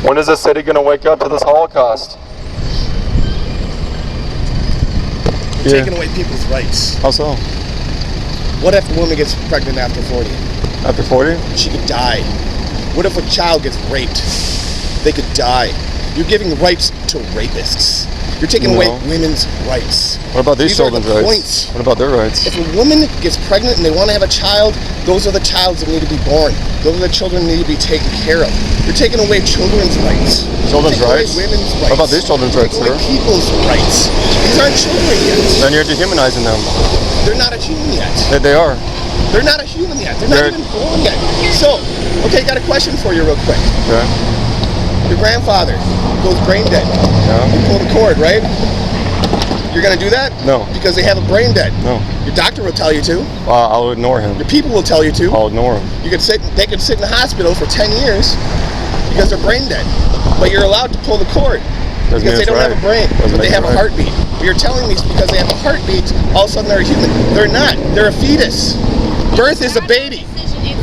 When is the city going to wake up to this Holocaust? You're taking away people's rights. How so? What if a woman gets pregnant after 40? After 40? She could die. What if a child gets raped? They could die. You're giving rights to rapists. You're taking away women's rights. What about these children's rights? What about their rights? If a woman gets pregnant and they want to have a child, those are the childs that need to be born. Those are the children that need to be taken care of. You're taking away children's righs. Children's rights? Women's rights. What about these children's rights, sir? People's rights. These aren't children yet. Then you're dehumanizing them. They're not a human yet. They are. They're not a human yet. They're not even born yet. So, okay, got a question for you real quick. Okay. Your grandfather goes brain dead. Yeah. You pull the cord, right? You're gonna do that? No. Because they have a brain dead. No. Your doctor will tell you to. I'll ignore him. Your people will tell you to. I'll ignore him. You could sit. They could sit in the hospital for 10 years because they're brain dead. But you're allowed to pull the cord because they don't have a brain, but they have a heartbeat. But you're telling me because they have a heartbeat, all of a sudden they're a human. They're not. They're a fetus. Birth is a baby.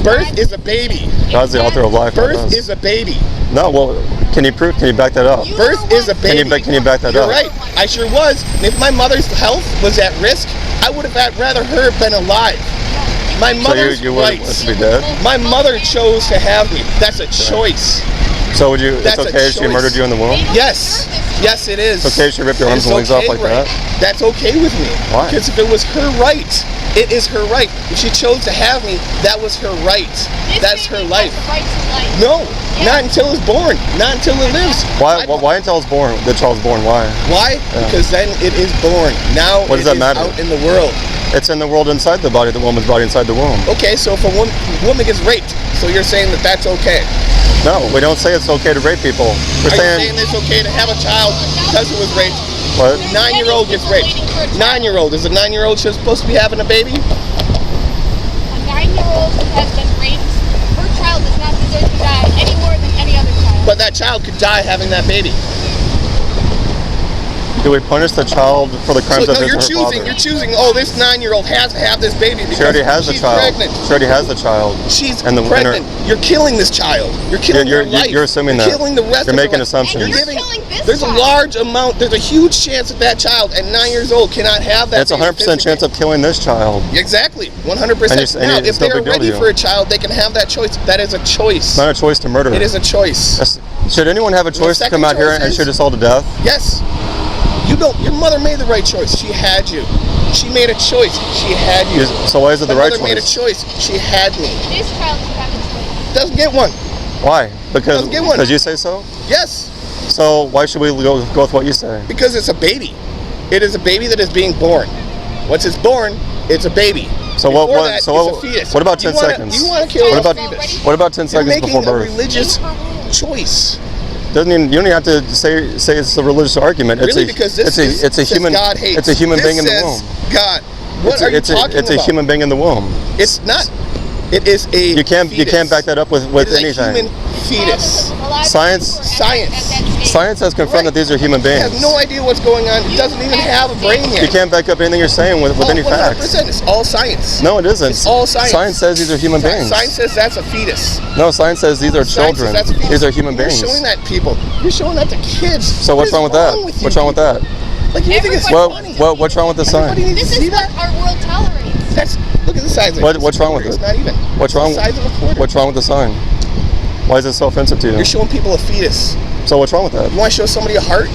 Birth is a baby. God's the author of life. Birth is a baby. No, well, can you back that up? Birth is a baby. Can you back that up? You're right. I sure was. And if my mother's health was at risk, I would have rather her been alive. My mother's rights. To be dead? My mother chose to have me. That's a choice. So would you? It's okay if she murdered you in the womb? Yes. Yes, it is. It's okay if she ripped your arms and legs off like that? That's okay with me. Why? Because if it was her right, it is her right. If she chose to have me, that was her right. That's her life. No, not until it's born. Not until it lives. Why until it's born? The child's born. Why? Why? Because then it is born. Now what does that matter? Out in the world. It's in the world inside the body. The woman's body inside the womb. Okay, so if a woman gets raped, so you're saying that that's okay? No, we don't say it's okay to rape people. We're saying it's okay to have a child because it was raped. What? 9-year-old gets raped. 9-year-old. Is a 9-year-old supposed to be having a baby? A 9-year-old who has been raped, her child does not deserve to die any more than any other child. But that child could die having that baby. Do we punish the child for the crimes that you're choosing, oh, this 9-year-old has to have this baby because she already has the child. Pregnant. She already has the child. She's pregnant. You're killing this child. You're killing her life. You're assuming that. You're killing the rest You're of making her life. assumptions. There's a large amount, there's a huge chance that that child at 9 years old cannot have that. That's a 100% chance of killing this child. Exactly, 100%. Now, if they are ready for a child, they can have that choice. That is a choice. It's not a choice to murder. It is a choice. Should anyone have a choice to come out here and shoot us all to death? Yes. You don't. Your mother made the right choice. She had you. She made a choice. She had you. So why is it the right choice? My mother made a choice. She had me. This child should have a choice. Doesn't get one. Why? Because you say so? Yes. So why should we go with what you say? Because it's a baby. It is a baby that is being born. Once it's born, it's a baby. So what about 10 seconds? You want to kill a fetus? What about 10 seconds before birth? You're making a religious choice. You don't even have to say it's a religious argument. Really, because it's a human. God hates. It's a human being in the womb. God, what are you talking about? It's a human being in the womb. It's not. It is a. You can't back that up with anything. A human fetus. Science has confirmed that these are human beings. It has no idea what's going on. It doesn't even have a brain yet. You can't back up anything you're saying with any facts. 100%. It's all science. No, it isn't. It's all science. Science says these are human beings. Science says that's a fetus. No, science says these are children. These are human beings. You're showing that people. You're showing that to kids. So what's wrong with that? What's wrong with that? Like you think it's funny. What's wrong with the sign? This is what our world tolerates. Look at the size of it. What's wrong with it? It's not even. What's wrong? The size of a quarter. What's wrong with the sign? Why is it so offensive to you? You're showing people a fetus. So what's wrong with that? You want to show somebody a heart?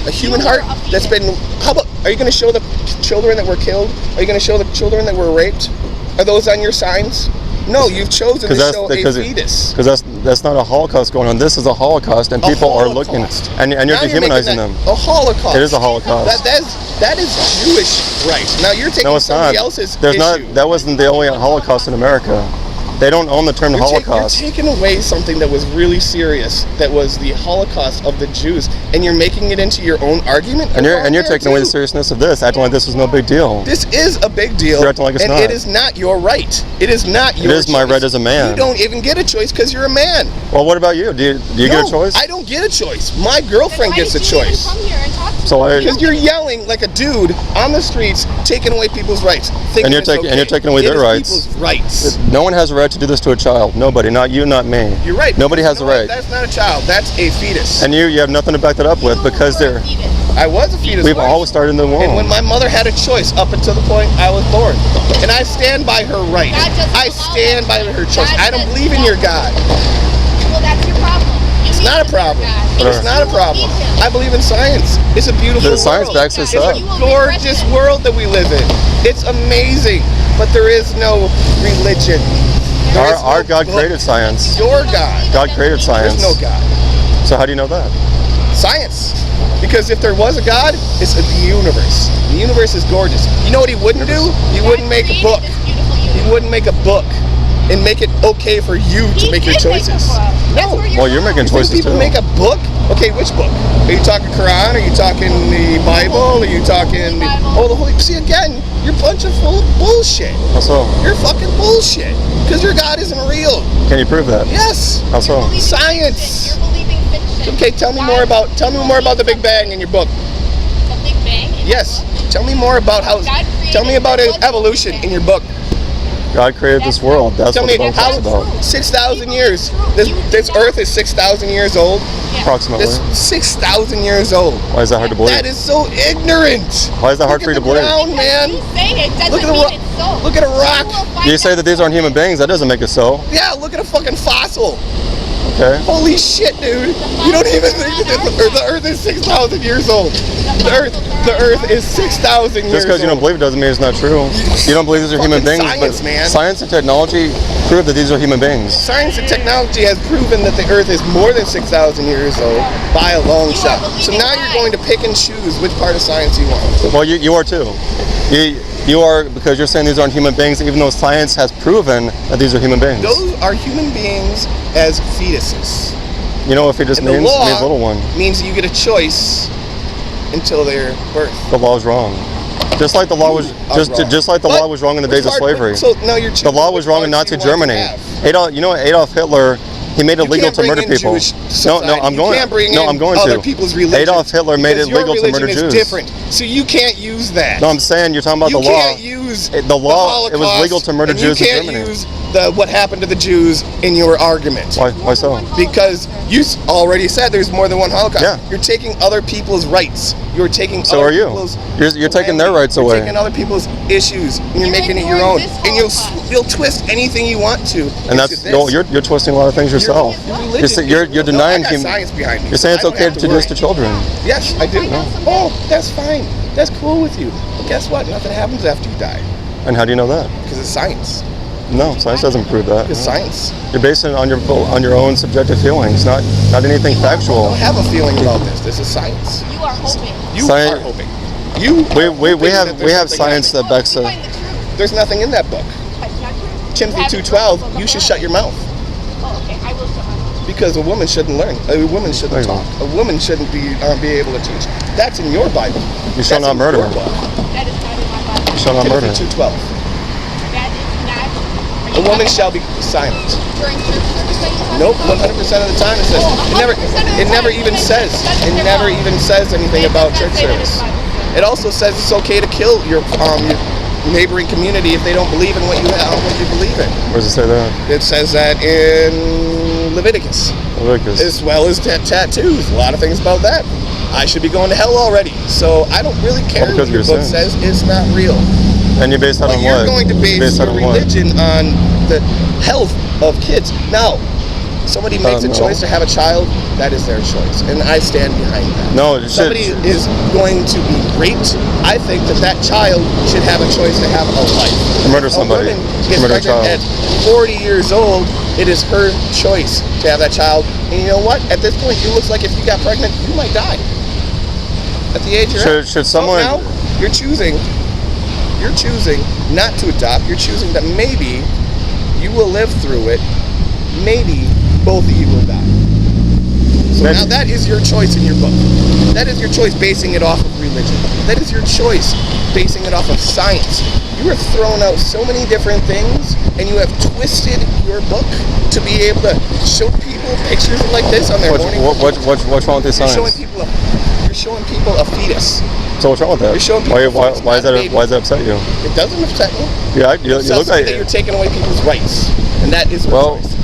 A human heart that's been... How about... Are you going to show the children that were killed? Are you going to show the children that were raped? Are those on your signs? No, you've chosen to show a fetus. Because that's not a Holocaust going on. This is a Holocaust, and people are looking... And you're dehumanizing them. A Holocaust. It is a Holocaust. That is Jewish right. Now you're taking somebody else's issue. That wasn't the only Holocaust in America. They don't own the term Holocaust. You're taking away something that was really serious, that was the Holocaust of the Jews, and you're making it into your own argument. And you're taking away the seriousness of this, acting like this was no big deal. This is a big deal. You're acting like it's not. It is not your right. It is not your choice. It is my right as a man. You don't even get a choice because you're a man. Well, what about you? Do you get a choice? I don't get a choice. My girlfriend gets a choice. Come here and talk to so because you're yelling like a dude on the streets, taking away people's rights. And you're taking away their rights. People's rights. No one has a right right to do this to a child? Nobody. Not you, not me. You're right. Nobody has You the know right. what? That's not a child. That's a fetus. And you have nothing to back that up with because they're. I was a fetus. We've once. always started in the womb. And when my mother had a choice up until the point I was born. And I stand by her right. I stand by her choice. I don't believe in your God. Well, that's your problem. It's not a problem. It's not a problem. I believe in science. It's a beautiful world. Science backs us It's up. a gorgeous world that we live in. It's amazing. But there is no religion. There is Our no God book. created science. Your God. God created science. There's no God. So how do you know that? Science. Because if there was a God, it's the universe. The universe is gorgeous. You know what he wouldn't do? He wouldn't make a book. He wouldn't make a book and make it okay for you to make your choices. No. Well, you're making You think choices people too. make a book? Okay, which book? Are you talking Quran? Are you talking the Bible? Are you talking the Holy? See, again, you're a bunch of full of bullshit. How so? You're fucking bullshit. Because your God isn't real. Can you prove that? Yes. How so? You're Science. believing fiction. Okay, tell me more about the Big Bang in your book. The Big Bang? Yes. Tell me more about how. Tell me about evolution in your book. God created this world. That's Tell what the me book talks how. about. 6,000 years. This Earth is 6,000 years old. Approximately. This 6,000 years old. Why is that hard to believe? That is so ignorant. Why is that hard for you to believe? Ground, man. You say it doesn't Look at the mean rock. it's so. Look at a rock. You will find You say that these aren't human beings. That doesn't make it so. Yeah, look at a fucking fossil. Okay. Holy shit, dude. You don't even think that the Earth is 6,000 years old. The Earth is 6,000 years old. Just because you don't believe it doesn't mean it's not true. You don't believe these are human Fucking beings, science, but man. science and technology prove that these are human beings. Science and technology has proven that the Earth is more than 6,000 years old by a long shot. So now you're going to pick and choose which part of science you want. Well, you are too. You are, because you're saying these aren't human beings, even though science has proven that these are human beings. Those are human beings as fetuses. You know what fetus And the means? It law means little one. means you get a choice until their birth. The law is wrong. Just like the law was wrong. just like the But law was wrong in the days of which part- slavery. So now you're The law was wrong in Nazi Germany. Adolf Hitler, he made it legal to murder people. No, I'm going. I'm going other to. people's religion. Adolf Hitler made it legal to murder Is Jews. different, so you can't use that. No, I'm saying you're talking about You the law. can't use The law. the It was Holocaust, legal to murder and Jews in You can't Germany. use what happened to the Jews in your argument. Why so? Because you already said there's more than one Holocaust. Yeah. You're taking other people's rights. You're taking So other are you. people's You're taking their rights You're away. taking other people's issues and you're You're making it your own. ignoring this And Holocaust. you'll twist anything you want to. And that's no. You're twisting a lot of things yourself. You're denying I got him. science behind me. You're saying it's I don't okay have to do worry. this to children. Yes, I do. Oh, that's fine. That's cool with you. But guess what? Nothing happens after you die. And how do you know that? Because it's science. No, science doesn't prove that. It's science. You're basing it on your own subjective feelings, not anything I factual. don't have a feeling about this. This is science. You are hoping. You Sci- are hoping. You We have science that backs You it. find the truth. There's nothing in that book. That's not true. Timothy You have it 2:12. from the You should Bible. shut your mouth. Oh, okay. I will shut my mouth. Because a woman shouldn't learn. A woman shouldn't There you talk. A woman shouldn't be able to teach. That's in your Bible. You shall That's not in murder. your book. That is not in my Bible. You shall not murder. Timothy 2:12. That is not. A woman shall be silent. During church service that you talk Nope, about? 100% of the time it says. Oh, It never. 100% of the It never time. even It says. doesn't It say never that. even says anything It about does not church say that in service. the Bible. It also says it's okay to kill your neighboring community if they don't believe in what you believe in. Where does it say that? It says that in Leviticus. Leviticus. As well as tattoos. A lot of things about that. I should be going to hell already. So I don't really care Well, because what your of book your sins. says. It's not real. And you base that But on you're what? going to base Based your on what? religion on the health of kids. Now, somebody makes a no. choice to have a child, that is their choice. And I stand behind that. No, it should. Somebody is going to be raped. I think that child should have a choice to have a life. To murder somebody. A woman To gets murder a pregnant child. at 40 years old. It is her choice to have that child. And you know what? At this point, it looks like if you got pregnant, you might die. At the age you're at. Should someone? So now, you're choosing not to adopt. You're choosing that maybe you will live through it. Maybe both of you will die. So Maybe. now that is your choice in your book. That is your choice basing it off of religion. That is your choice basing it off of science. You have thrown out so many different things and you have twisted your book to be able to show people pictures like this on their morning. What's wrong with this You're showing science? people a fetus. So what's wrong with that? You're showing people why does that upset you? It doesn't upset me. Yeah, you look like that you're taking away people's rights, and that is well, choice.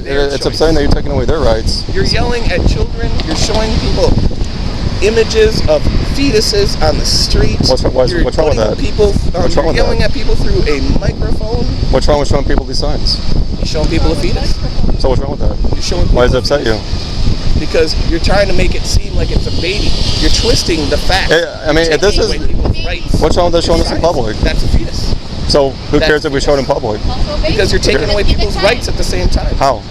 it's upsetting that you're taking away their rights. You're yelling at children. You're showing people images of fetuses on the street. What's wrong with that? You're yelling at people through a microphone. What's wrong with showing people these signs? You're showing people a fetus. So what's wrong with that? You're showing. Why does it upset you? Because you're trying to make it seem like it's a baby. You're twisting the facts. I mean, if this is what's wrong with us showing this in public? That's a fetus. So who cares if we show it in public? Because you're taking away people's rights at the same time. How?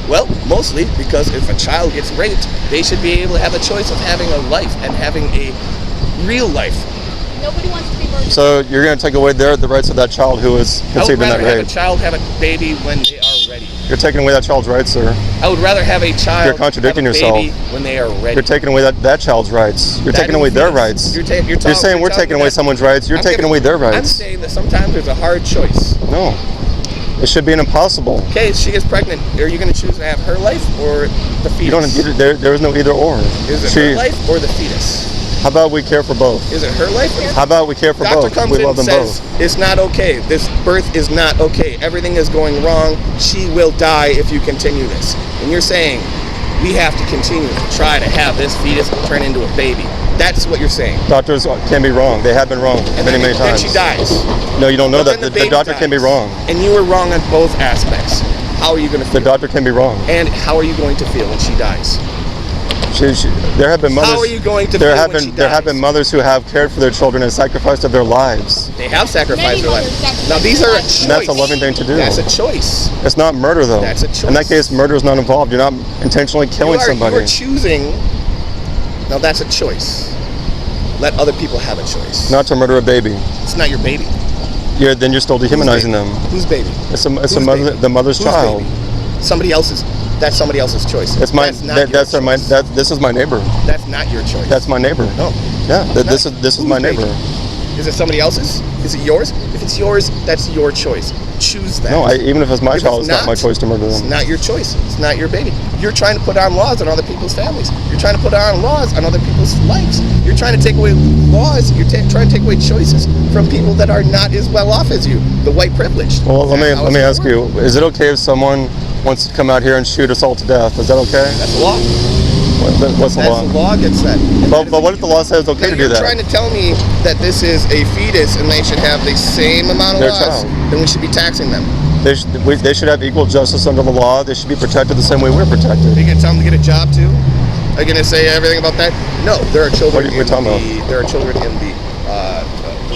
Well, mostly because if a child gets raped, they should be able to have a choice of having a life and having a real life. Nobody wants to be murdered. So you're going to take away the rights of that child who was conceived in that rape? I would rather have a child have a baby when they are ready. You're taking away that child's rights, sir. I would rather have a child You're contradicting have a baby yourself. when they are ready. You're taking away that child's rights. You're taking away their rights. You're saying we're taking away someone's rights. You're taking away their rights. I'm saying that sometimes there's a hard choice. No. It should be an impossible. Okay, she gets pregnant. Are you going to choose to have her life or the fetus? You don't. There is no either or. Is it her life or the fetus? How about we care for both? Is it her life? How about we care for both? We love them both. It's not okay. This birth is not okay. Everything is going wrong. She will die if you continue this. And you're saying we have to continue to try to have this fetus turn into a baby. That's what you're saying. Doctors can be wrong. They have been wrong many times. Then she dies. No, you don't know that. The doctor can be wrong. And you were wrong on both aspects. How are you going to feel? The doctor can be wrong. And how are you going to feel when she dies? There have been mothers. How are you going to feel when she dies? There have been mothers who have cared for their children and sacrificed of their lives. They have sacrificed their lives. Now these are a choice. And that's a loving thing to do. That's a choice. It's not murder though. That's a choice. In that case, murder is not involved. You're not intentionally killing somebody. You are choosing. Now that's a choice. Let other people have a choice. Not to murder a baby. It's not your baby. Then you're still dehumanizing them. Whose baby? It's the mother's child. Baby? Somebody else's. That's somebody else's choice. It's my. This is my neighbor. That's not your choice. That's my neighbor. No. Yeah. This is my neighbor. Is it somebody else's? Is it yours? If it's yours, that's your choice. Choose that. No, even if it's my child, it's not my choice to murder them. It's not your choice. It's not your baby. You're trying to put on laws on other people's families. You're trying to put on laws on other people's lives. You're trying to take away laws. You're trying to take away choices from people that are not as well off as you. The white privilege. Well, let me ask you: is it okay if someone wants to come out here and shoot us all to death? Is that okay? That's the law. What's the law? That's the law gets said. But what if the law says it's okay to do that? You're trying to tell me that this is a fetus and they should have the same amount of laws, then we should be taxing them. They should have equal justice under the law. They should be protected the same way we're protected. Are you going to tell them to get a job too? Are you going to say everything about that? No, there are children in the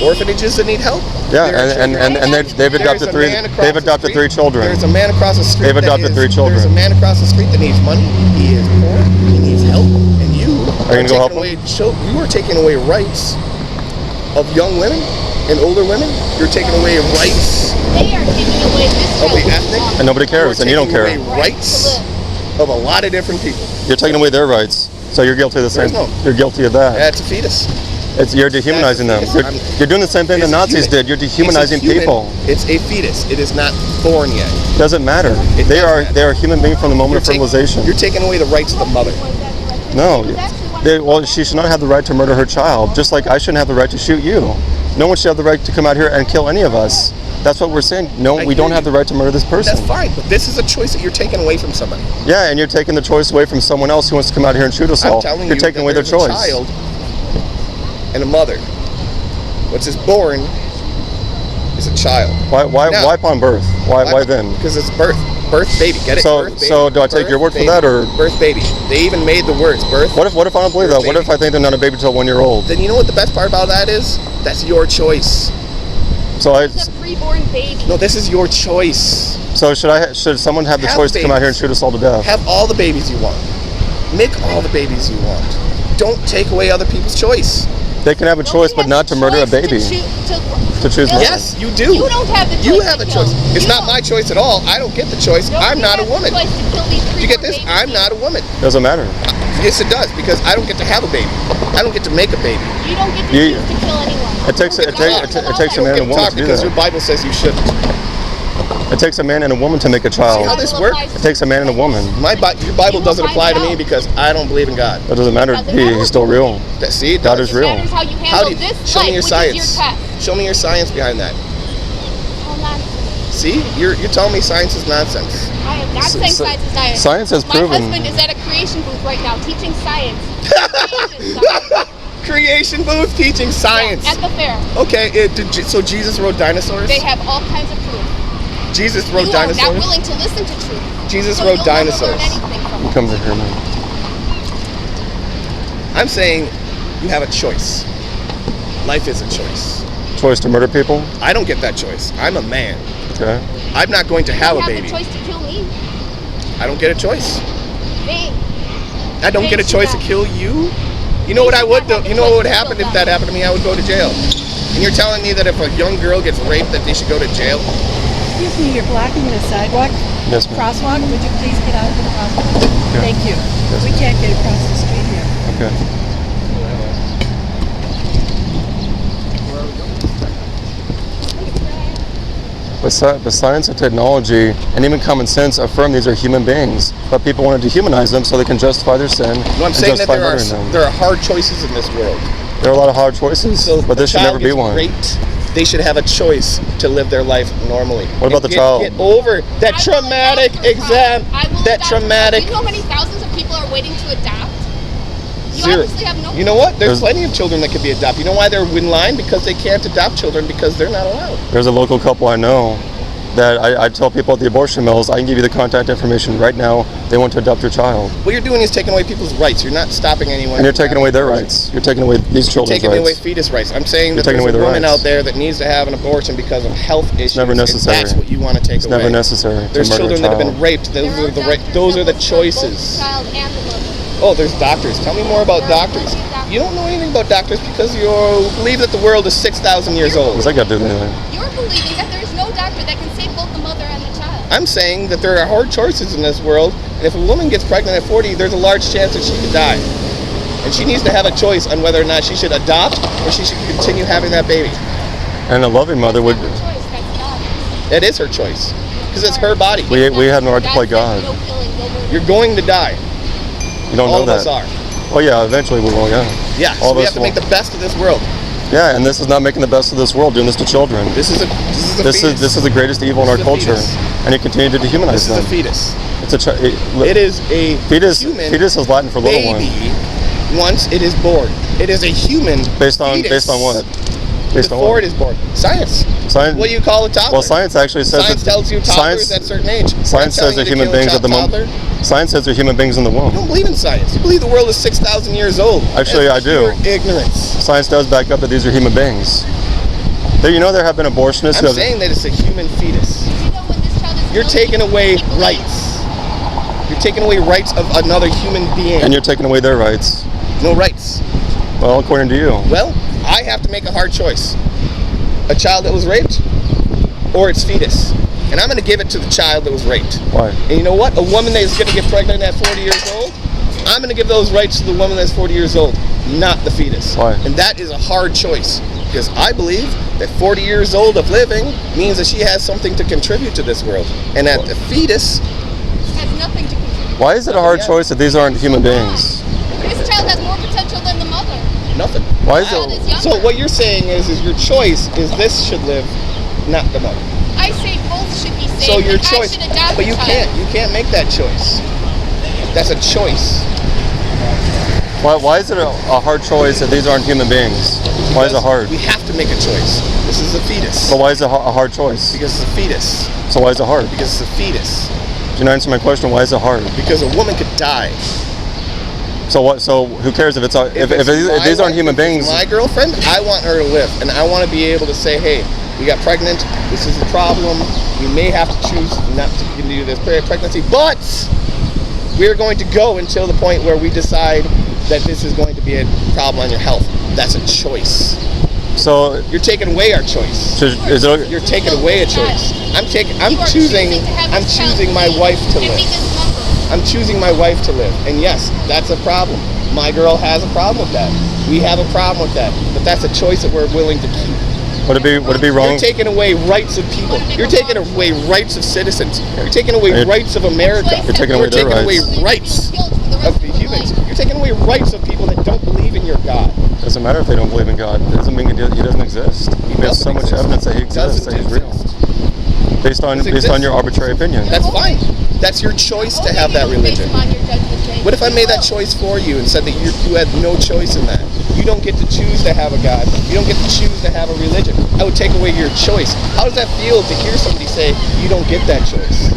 orphanages that need help. Yeah, and they've adopted three children. There's a man across the street. They've adopted 3 children. There's a man across the street that needs money. He is poor. He needs help. And you are going to go help him? You are taking away rights of young women and older women. You're taking away rights. They are taking away of the ethnic. And nobody cares, and you don't care. Rights of a lot of different people. You're taking away their rights, so you're guilty of the same. You're guilty of that. That's a fetus. You're dehumanizing them. You're doing the same thing the Nazis did. You're dehumanizing people. It's a fetus. It is not born yet. Doesn't matter. They are human beings from the moment of fertilization. You're taking away the rights of the mother. No. Well, she should not have the right to murder her child, just like I shouldn't have the right to shoot you. No one should have the right to come out here and kill any of us. That's what we're saying. No, we don't have the right to murder this person. That's fine, but this is a choice that you're taking away from somebody. Yeah, and you're taking the choice away from someone else who wants to come out here and shoot us all. I'm telling you're taking away their choice. A child and a mother. What's is born is a child. Why upon birth? Why then? Because it's birth baby. Get it? So do I take your word for that, or birth baby? They even made the words birth. What if I don't believe that? What if I think they're not a baby till 1 year old? Then you know what the best part about that is? That's your choice. So it's a preborn baby. No, this is your choice. So should someone have the choice to come out here and shoot us all to death? Have all the babies you want. Make all the babies you want. Don't take away other people's choice. They can have a choice, but not to murder a baby. To choose one. Yes, you do. You don't have the choice. You have a choice. It's not my choice at all. I don't get the choice. I'm not a woman. You get this? I'm not a woman. Doesn't matter. Yes, it does, because I don't get to have a baby. I don't get to make a baby. You don't get to choose to kill anyone. It takes a man and a woman to do that. Because your Bible says you shouldn't. It takes a man and a woman to make a child. See how this works? It takes a man and a woman. Your Bible doesn't apply to me because I don't believe in God. That doesn't matter. He's still real. See, God is real. How you handle this show me your life, which is science. your test. Show me your science behind that. See, you're telling me science is nonsense. I am not saying science is nonsense. Science has proven. My husband is at a creation booth right now teaching science. Creation booth teaching science. Yeah, at the fair. Okay, so Jesus rode dinosaurs? They have all kinds of proof. Jesus rode dinosaurs? You are not willing to listen to truth. Jesus so rode dinosaurs. Come to hear me. I'm saying you have a choice. Life is a choice. Choice to murder people? I don't get that choice. I'm a man. Okay. I'm not going to have a baby. You have the choice to kill me. I don't get a choice. They. I don't get a choice to kill you? You know what I would do? You know what would happen if that happened to me? I would go to jail. And you're telling me that if a young girl gets raped that they should go to jail? Excuse me, you're blocking the sidewalk. Yes, ma'am. Crosswalk, would you please get out of the crosswalk? Yeah. Thank you. Yes, We can't get across the street here. Okay. But science and technology and even common sense affirm these are human beings, but people want to dehumanize them so they can justify their sin. No, I'm saying that there are hard choices in this world. There are a lot of hard choices, so but this should never be one. Raped, they should have a choice to live their life normally. What about the child? Get over that traumatic exam. That traumatic. Do you know how many thousands of people are waiting to adopt? Zero. You know what? There's plenty of children that could be adopted. You know why they're in line? Because they can't adopt children because they're not allowed. There's a local couple I know that I tell people at the abortion mills, I can give you the contact information right now. They want to adopt your child. What you're doing is taking away people's rights. You're not stopping anyone. And you're taking away their rights. You're taking away these children's rights. You're taking away fetus rights. I'm saying that there's a woman out there that needs to have an abortion because of health issues. It's never necessary. And that's what you want to take away. It's never necessary. There's children that have been raped. Those are the choices. Oh, there's doctors. Tell me more about doctors. You don't know anything about doctors because you believe that the world is 6,000 years old. What's that got to do with anything? You're believing that there is no doctor that can save both the mother and the child. I'm saying that there are hard choices in this world, and if a woman gets pregnant at 40, there's a large chance that she could die. And she needs to have a choice on whether or not she should adopt or she should continue having that baby. And a loving mother would... It is her choice, because it's her body. We have no right to play God. You're going to die. You don't know that. All of us are. Oh yeah, eventually we will, yeah. Yeah, so we have to make the best of this world. Yeah, and this is not making the best of this world, doing this to children. This is the greatest evil in our culture, and you continue to dehumanize them. This is a fetus. It's a it is a fetus. Human fetus is Latin for little one. Once it is born, it is a human. Based on what? Before it is born. Science. What do you call a toddler? Well, science actually says science tells you toddlers at a certain age. Science says they're human beings at the moment. Science says they're human beings in the womb. You don't believe in science. You believe the world is 6,000 years old. Actually, I do. Ignorance. Science does back up that these are human beings. You know there have been abortionists. I'm saying that it's a human fetus. You're taking away rights. You're taking away rights of another human being. And you're taking away their rights. No rights. Well, according to you. Well, I have to make a hard choice. A child that was raped or its fetus. And I'm going to give it to the child that was raped. Why? And you know what? A woman that is going to get pregnant at 40 years old, I'm going to give those rights to the woman that's 40 years old, not the fetus. Why? And that is a hard choice. Because I believe that 40 years old of living means that she has something to contribute to this world. And that the fetus has nothing to contribute. Why is it a hard choice that these aren't human beings? This child has more potential than the mother. Nothing. Why is it? So what you're saying is your choice is this should live, not the mother. I say both should be saved. So your choice, but you can't make that choice. That's a choice. Why is it a hard choice that these aren't human beings? Why is it hard? We have to make a choice. This is a fetus. But why is it a hard choice? Because it's a fetus. So why is it hard? Because it's a fetus. Did you not answer my question? Why is it hard? Because a woman could die. So what? So who cares if these aren't human beings? My girlfriend, I want her to live, and I want to be able to say, hey, we got pregnant. This is the problem. We may have to choose not to continue this pregnancy, but we're going to go until the point where we decide that this is going to be a problem on your health. That's a choice. So you're taking away our choice. You're taking away a choice. I'm choosing my wife to live. I'm choosing my wife to live. And yes, that's a problem. My girl has a problem with that. We have a problem with that. But that's a choice that we're willing to keep. Would it be wrong? You're taking away rights of people. You're taking away rights of citizens. You're taking away rights of America. You're taking away their rights of the humans. You're taking away rights of people that don't believe in your God. It doesn't matter if they don't believe in God. It doesn't mean he doesn't exist. We have so much evidence that he exists, that he's real. Based on your arbitrary opinion. That's fine. That's your choice to have that religion. What if I made that choice for you and said that you had no choice in that? You don't get to choose to have a God. You don't get to choose to have a religion. I would take away your choice. How does that feel to hear somebody say you don't get that choice?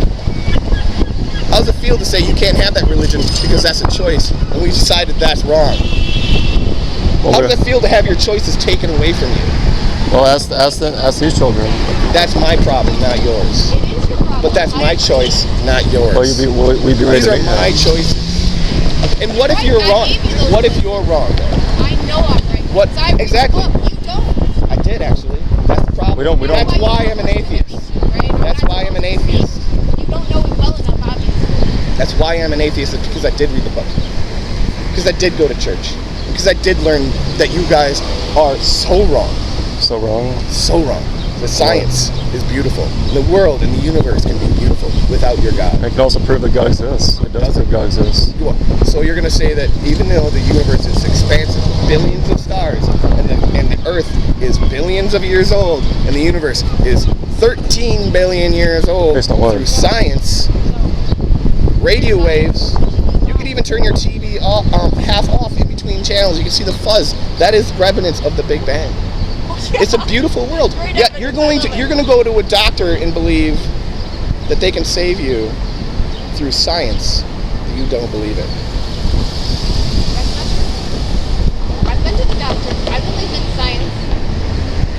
How does it feel to say you can't have that religion because that's a choice and we decided that's wrong? How does it feel to have your choices taken away from you? Well, ask these children. That's my problem, not yours. But that's my choice, not yours. Well, we'd be ready These to are my choices. And what if you're wrong? What if you're wrong? I know I'm right. What exactly? You don't. I did actually. That's the problem. We don't. That's why I'm an atheist. That's why I'm an atheist. You don't know it well enough, obviously. That's why I'm an atheist. It's because I did read the book. Because I did go to church. Because I did learn that you guys are so wrong. So wrong. So wrong. The science is beautiful. The world and the universe can be beautiful without your God. It can also prove that God exists. It does prove God exists. So you're going to say that even though the universe is expansive, billions of stars, and the Earth is billions of years old, and the universe is 13 billion years old, Based on what? through science, radio waves, you can even turn your TV half off in between channels. You can see the fuzz. That is evidence of the Big Bang. It's a beautiful world. Yeah, you're going to go to a doctor and believe that they can save you through science. You don't believe it. I've been to the doctor. I believe in science.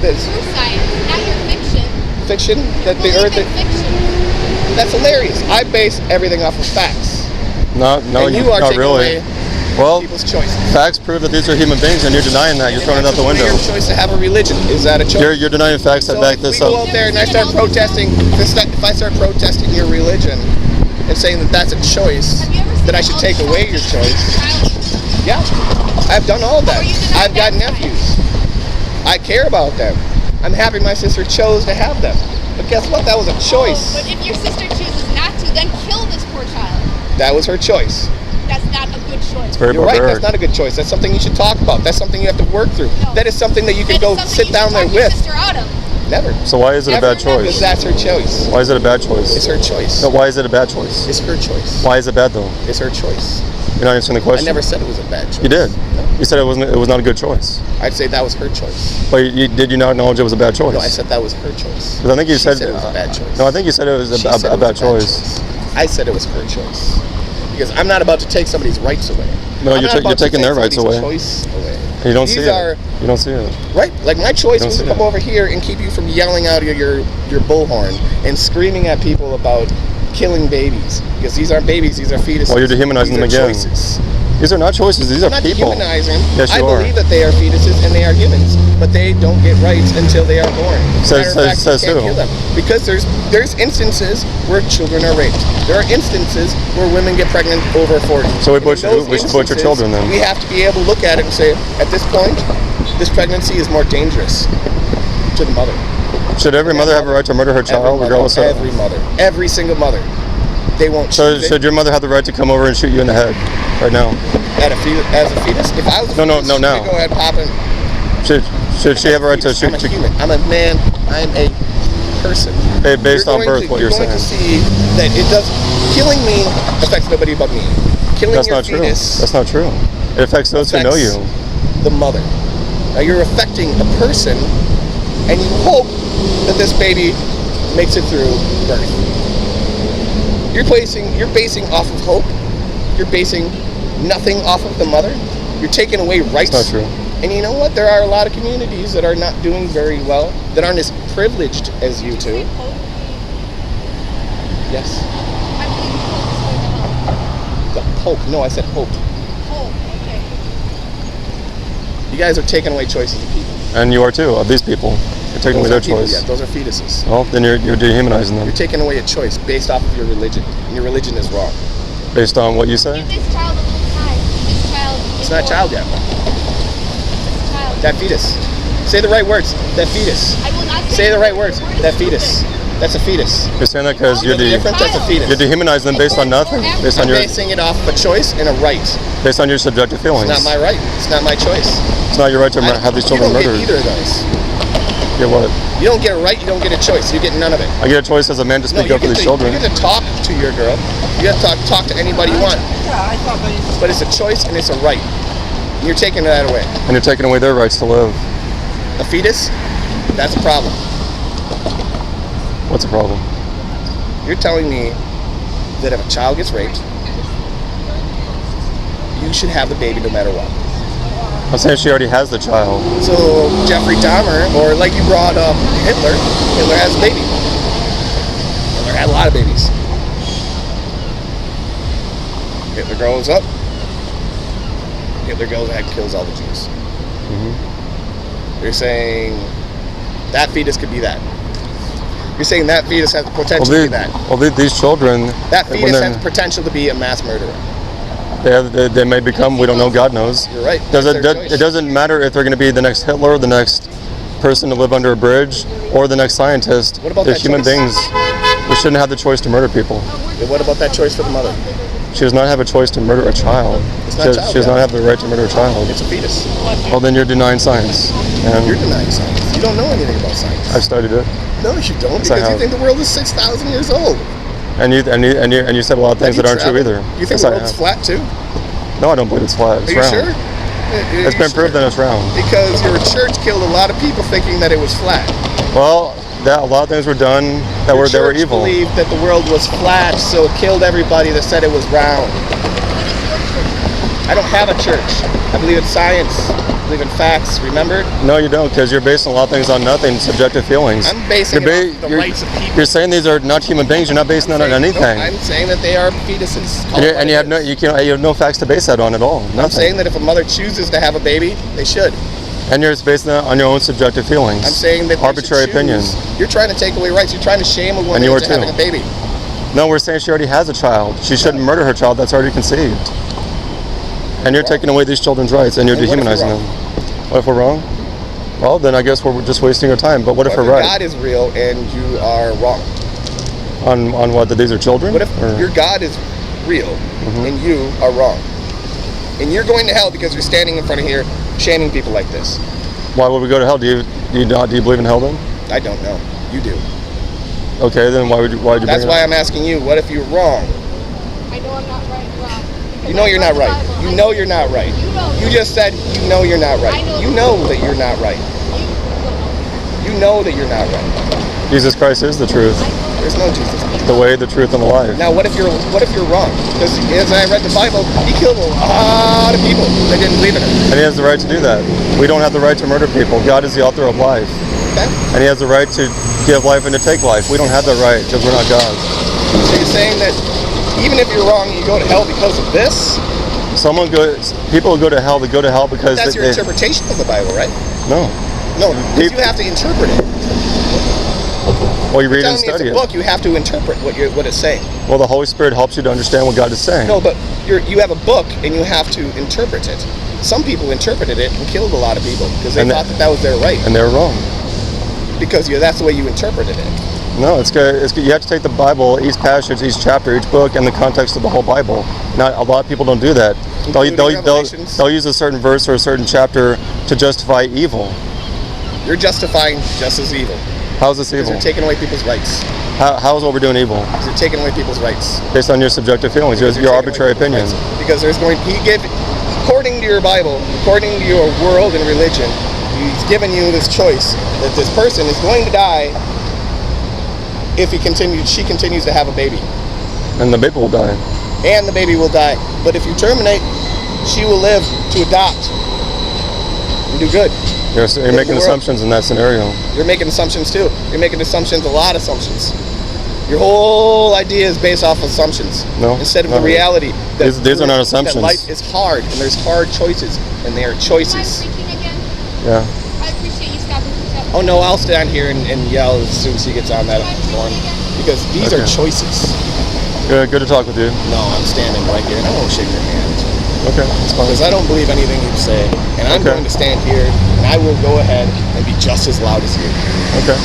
True science, not your fiction. Fiction? That the Earth is fiction. That's hilarious. I base everything off of facts. No, and you are not taking really. away Well, people's choices. facts prove that these are human beings, and you're denying that. You're throwing it out the window. Your choice to have a religion, is that a choice? You're denying facts that back this up. If we go up. out there and I start protesting, if I start protesting your religion and saying that that's a choice, that I should take away your choice. Yeah, I've done all that. I've got nephews. I care about them. I'm happy my sister chose to have them. But guess what? That was a choice. But if your sister chooses not to, then kill this poor child. That was her choice. That's not a good choice. Very You're right, barbaric. that's not a good choice. That's something you should talk about. That's something you have to work through. No. That is something that you can go sit down there Your with. sister out of. Never. So why is it a bad Because choice? that's her choice. Why is it a bad choice? It's her choice. No, why is it a bad choice? It's her choice. Why is it bad though? It's her choice. You're not answering the I question. never said it was a bad choice. You did. No. You said it was not a good choice. I'd say that was her choice. But did you not acknowledge it was a bad choice? No, I said that was her choice. Because I think you She said it was a bad choice. No, I think you said it was She a said it was bad choice. I said it was her choice. Because I'm not about to take somebody's rights away. No, I'm you're not about to taking take their rights somebody's away. Choice away. You don't see These are it. You don't see it. right. Like my choice You don't was to see come it. over here and keep you from yelling out of your bullhorn and screaming at people about killing babies. Because these aren't babies; these are fetuses. Well, you're dehumanizing These them are again. Choices. These are not choices. These I'm are not people. dehumanizing. Yes, I you are. believe that they are fetuses and they are humans, but they don't get rights until they are born. Says Matter of fact, you can't who? kill them. Because there's instances where children are raped. There are instances where women get pregnant over 40. So we And in those should butcher instances, children then. We have to be able to look at it and say, at this point, this pregnancy is more dangerous to the mother. Should every mother have a right to murder her child, regardless of? Every mother, every single mother. They won't. So choose it should your mother have the right to come over and shoot you in the head right now? as a fetus? If I was a No, fetus, now. they go ahead, pop in. Should she have a right to shoot? I'm a human. I'm a man. I'm a person. Based on birth, what you're going to saying. see that it does. Killing me affects nobody but me. Killing That's your not true. fetus That's not true. It affects those who know you. the mother. Now you're affecting a person, and you hope that this baby makes it through birth. You're basing off of hope. You're basing nothing off of the mother. You're taking away rights. That's not true. And you know what? There are a lot of communities that are not doing very well, that aren't as privileged as you two. Yes. I believe The Pope. No, I said hope. hope. Okay. You guys are taking away choices of people. And you are too, of these people. You're taking away their Those aren't people choice. yet. Those are fetuses. Well, then you're dehumanizing them You're taking away a choice based off of your religion. And your religion is wrong. based on what you say. Give this child a little time. This child. It's not a child yet. This child. That fetus. Say the right words. That fetus. I will not Say the right words. Your word is That fetus. stupid. That's a fetus. You're saying that because You know the difference? That's a fetus. you're dehumanizing them based on nothing, based on I'm your basing it off of a choice and a right. based on your subjective feelings. It's not my right. It's not my choice. It's not your right to have these children You don't murdered. get either of those. Get what? You don't get a right. You don't get a choice. You get none of it. I get a choice as a man to speak you up for get these to, children. You get to talk to your girl. You get to talk to anybody you want. But it's a choice and it's a right. And you're taking that away. And you're taking away their rights to live. A fetus? That's a problem. What's the problem? You're telling me that if a child gets raped, you should have the baby no matter what. I'm saying she already has the child. So Jeffrey Dahmer, or like you brought up Hitler, Hitler has a baby. Hitler had a lot of babies. Hitler grows up. Hitler goes ahead and kills all the Jews. You're saying that fetus could be that. You're saying that fetus has the potential to be that. Well, these children. That fetus has the potential to be a mass murderer. They may become. We don't know. God knows. You're right. It doesn't matter if they're going to be the next Hitler, the next person to live under a bridge, or the next scientist. What about They're that human choice? beings. We shouldn't have the choice to murder people. What about that choice for the mother? She does not have a choice to murder a child. It's not a child, She does not have the right to murder a child. It's a fetus. Well, then you're denying science. And You're denying science. You don't know anything about science. I've studied it. No, you don't, Yes, I because you have. think the world is 6,000 years old. And you said a lot of things that aren't true either. You think Yes, the I world's have. flat too? No, I don't believe it's flat. It's Are you round. sure? It's been proved that it's round. Because your church killed a lot of people thinking that it was flat. Well, a lot of things were done that were Church evil. believed that the world was flat, so it killed everybody that said it was round. I don't have a church. I believe in science. I believe in facts. Remember? No, you don't, because you're basing a lot of things on nothing, subjective feelings. I'm basing it off the rights of people. You're saying these are not human beings. You're not basing that on anything. No, I'm saying that they are fetuses. And you have no facts to base that on at all. Nothing. I'm saying that if a mother chooses to have a baby, they should. And you're basing that on your own subjective feelings. I'm saying that arbitrary they should opinion. choose. You're trying to take away rights. You're trying to shame a woman you are into having too. a baby. No, we're saying she already has a child. She shouldn't murder her child that's already conceived. And you're taking away these children's rights, and you're And what if we're dehumanizing wrong? them. What if we're wrong? Well, then I guess we're just wasting our time. But what if What we're if right? God is real and you are wrong? On what? That these are children? What if Or- your God is real Mm-hmm. and you are wrong? And you're going to hell because you're standing in front of here shaming people like this. Why would we go to hell? Do you believe in hell then? I don't know. You do. Okay, then why would you That's bring it why up? I'm asking you, what if you're wrong? I know I'm not right and wrong. because You know I you're read not the right. Bible. You I know you're not right. You know. You just said you know you're not I right. know. You know that you're not right. You know that you're not right. Jesus Christ is the truth, There's no Jesus. the way, the truth, and the life. Now, what if you're wrong? Because as I read the Bible, he killed a lot of people that didn't believe in him. And he has the right to do that. We don't have the right to murder people. God is the author of life. Okay? And he has the right to give life and to take life. We don't have that right because we're not God. So you're saying that even if you're wrong, you go to hell because of this? People who go to hell, they go to hell because That's your interpretation of the Bible, right? No. No, because you have to interpret it. Well, you read it and Telling me it's study a it. book, you have to interpret what it's saying. Well, the Holy Spirit helps you to understand what God is saying. No, but you have a book and you have to interpret it. Some people interpreted it and killed a lot of people because they And thought that was their right. And they're wrong. Because that's the way you interpreted it. No, it's good. You have to take the Bible, each passage, each chapter, each book, in the context of the whole Bible. Not a lot of people don't do that. Including Revelations. They'll use a certain verse or a certain chapter to justify evil. You're justifying just as evil. How is this Because evil? you're taking away people's rights. How is what we're doing evil? Because you're taking away people's rights. Based on your subjective feelings, your You're taking arbitrary away people's opinion. rights. Because according to your Bible, according to your world and religion, he's given you this choice that this person is going to die if she continues to have a baby. And the baby will die. And the baby will die. But if you terminate, she will live to adopt and do good. You're the making world. assumptions in that scenario. You're making assumptions too. You're making assumptions, a lot of assumptions. Your whole idea is based off assumptions. No, Instead of not the really. reality that These are not assumptions. That life is hard and there's hard choices and they are Am I choices. preaching again? Yeah. I appreciate you stopping to tell me. Oh no, I'll stand here and yell as soon as he gets on that horn. Because these are Okay. choices. Good to talk with you. No, I'm standing right here and I won't shake your hand. Okay, that's fine. Because I don't believe anything you say, and I'm going to stand here, and I will go ahead and be just as loud as you. Okay.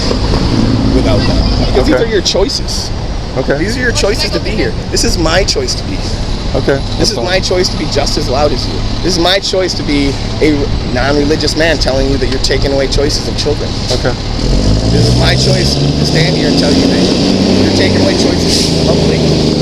Without that. Because these are your choices. Okay. These are your choices to be here. This is my choice to be here. Okay. This is my choice to be just as loud as you. This is my choice to be a non-religious man telling you that you're taking away choices of children. Okay. This is my choice to stand here and tell you that you're taking away choices publicly.